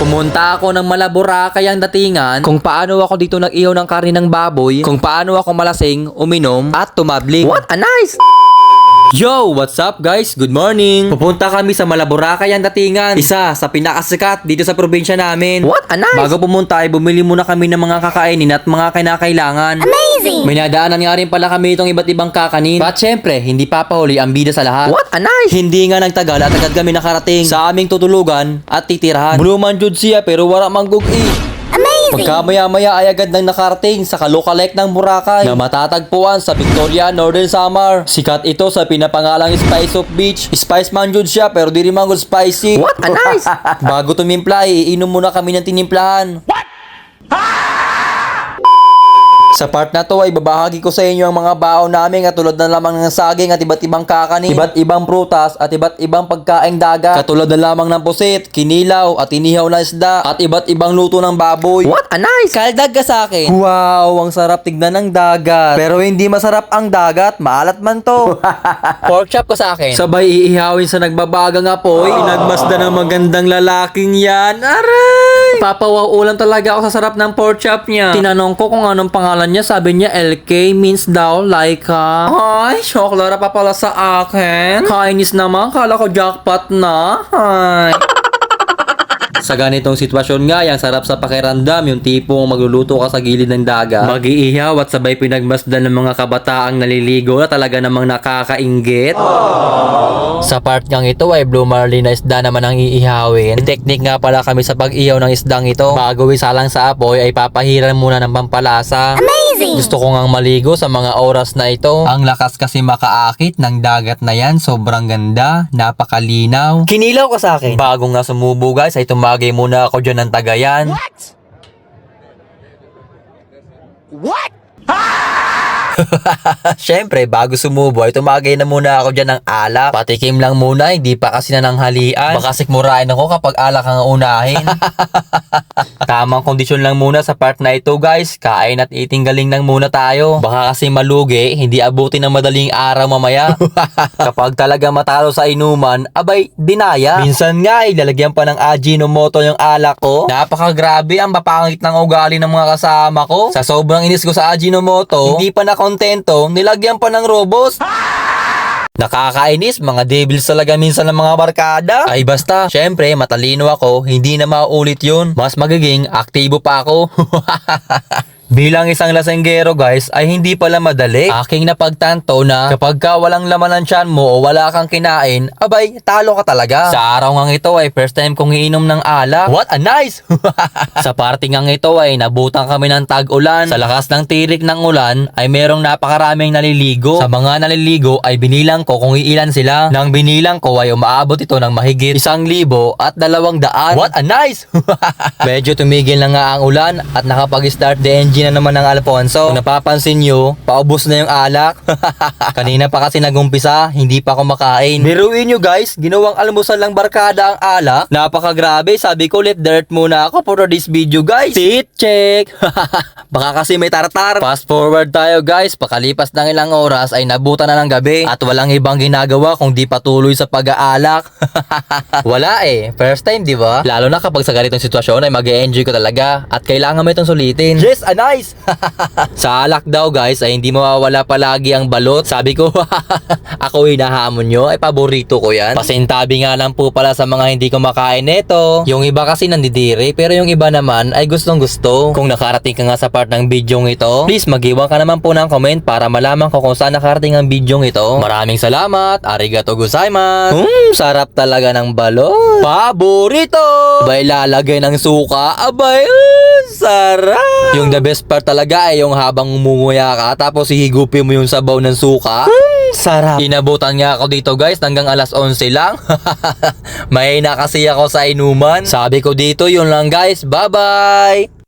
Pumunta ako ng Malaboracay ang datingan kung paano ako dito nag-ihaw ng karne ng baboy, kung paano ako malasing, uminom, at tumabling. What a nice! Yo! What's up guys? Good morning! Pupunta kami sa Malaboracay ang datingan. Isa sa pinakasikat dito sa probinsya namin. What a nice! Bago pumunta ay bumili muna kami ng mga kakainin at mga kinakailangan. Amazing! May nadaanan nga rin pala kami itong iba't ibang kakanin. But syempre, hindi papahuli ang bida sa lahat. What a nice! Hindi nga nagtagal at agad kami nakarating sa aming tutulugan at titirahan. Buluman jud siya pero wala manggugi. Pagkamaya-maya ay agad nang nakarating sa Kalukalek ng Boracay na matatagpuan sa Victoria, Northern Samar. Sikat ito sa pinapangalang Spice of Beach. Spice man jud siya pero di rin man spicy. What a nice! Bago tumimpla, iinom muna kami ng tinimplahan. What? Sa part na to ay babahagi ko sa inyo ang mga baon namin katulad na lamang ng saging at iba't ibang kakanin, iba't ibang prutas at iba't ibang pagkaing dagat katulad na lamang ng pusit, kinilaw at inihaw na isda at iba't ibang luto ng baboy. What a nice! Kaldag ka sa akin. Wow, ang sarap tignan ng dagat. Pero hindi masarap ang dagat, maalat man to. Pork chop ka sa akin. Sabay iihawin sa nagbabagang apoy. Pinagmasdan ng magandang lalaking yan. Aray! Papawaw ulan talaga ako sa sarap ng pork chop niya. Tinanong ko kung anong pangalan niya, sabi niya LK means daw Laika. Ay, syoklora pa pala sa akin. Kainis naman, kala ko jackpot na. Ay. Sa ganitong sitwasyon nga, yung sarap sa pakiramdam, yung tipong magluluto ka sa gilid ng dagat, mag-iihaw at sabay pinagmasdan ng mga kabataang naliligo na talaga namang nakakainggit. Sa part ngang ito ay blue marlin na isda naman ang iihawin. Technique nga pala kami sa pag-ihaw ng isdang ito. Bago isalang sa apoy ay papahiran muna ng pampalasa. Amazing! Gusto ko ngang maligo sa mga oras na ito. Ang lakas kasi makaakit ng dagat na yan. Sobrang ganda. Napakalinaw. Kinilaw ka sa akin. Bago nga sumubo guys ay tumagay muna ako dyan ng Tagayan. What? What? Syempre, bago sumubo ay tumagay na muna ako dyan ng alak. Patikim lang muna, hindi pa kasi nananghalian. Baka sikmurain ako kapag alak ang unahin. Tamang kondisyon lang muna sa part na ito guys. Kain at eating galing lang muna tayo. Baka kasi malugi, hindi abutin ng madaling araw mamaya. Kapag talaga matalo sa inuman, abay, dinaya. Minsan nga ay lalagyan pa ng Ajinomoto yung alak ko. Napakagrabe ang papangit ng ugali ng mga kasama ko. Sa sobrang inis ko sa Ajinomoto, hindi pa na kontento, nilagyan pa ng robos. Nakakainis, mga devils talaga minsan ng mga barkada. Ay basta, syempre matalino ako, hindi na mauulit yun. Mas magiging aktibo pa ako. Bilang isang lasenggero guys, ay hindi pala madali. Aking napagtanto na kapag ka walang laman ng tiyan mo o wala kang kinain, abay, talo ka talaga. Sa araw ngang ito ay first time kong iinom ng alak. What a nice! Sa party ngang ito ay nabutang kami ng tag-ulan. Sa lakas ng tirik ng ulan ay merong napakaraming naliligo. Sa mga naliligo ay binilang ko kung iilan sila. Nang binilang ko ay umaabot ito ng mahigit 1,000 at 200. What a nice! Medyo tumigil na nga ang ulan at nakapag-start the engine na naman ng Alfonso. Kung napapansin nyo, paubos na yung alak. Kanina pa kasi nagumpisa, hindi pa ako makain. Biruin nyo guys, ginawang almusal lang barkada ang alak. Napakagrabe, sabi ko let dirt muna ako for this video guys. Sit check. Baka kasi may tartar. Fast forward tayo guys, pakalipas ng ilang oras ay nabutan na ng gabi at walang ibang ginagawa kung di patuloy sa pag-aalak. Wala eh, first time di ba? Lalo na kapag sa ganitong sitwasyon ay mag-e-enjoy ko talaga at kailangan mo itong sulitin. Yes, nice! Sa alak daw guys ay hindi mawawala palagi ang balot. Sabi ko, ako hinahamon nyo, ay paborito ko yan. Pasintabi nga lang po pala sa mga hindi kumakain nito. Yung iba kasi nandidiri, pero yung iba naman ay gustong gusto. Kung nakarating ka nga sa part ng video ito, please mag-iwan ka naman po ng comment para malaman ko kung saan nakarating ang video ito. Maraming salamat, arigato gozaimasu. Sarap talaga ng balot. Paborito! Abay lalagay ng suka, abay, sarap! Yung the best part talaga ay yung habang umunguya ka tapos hihigupin mo yung sabaw ng suka. Sarap. Inabutan nga ako dito guys hanggang alas 11 lang. Mahina kasi ako sa inuman. Sabi ko dito yun lang guys. Bye bye!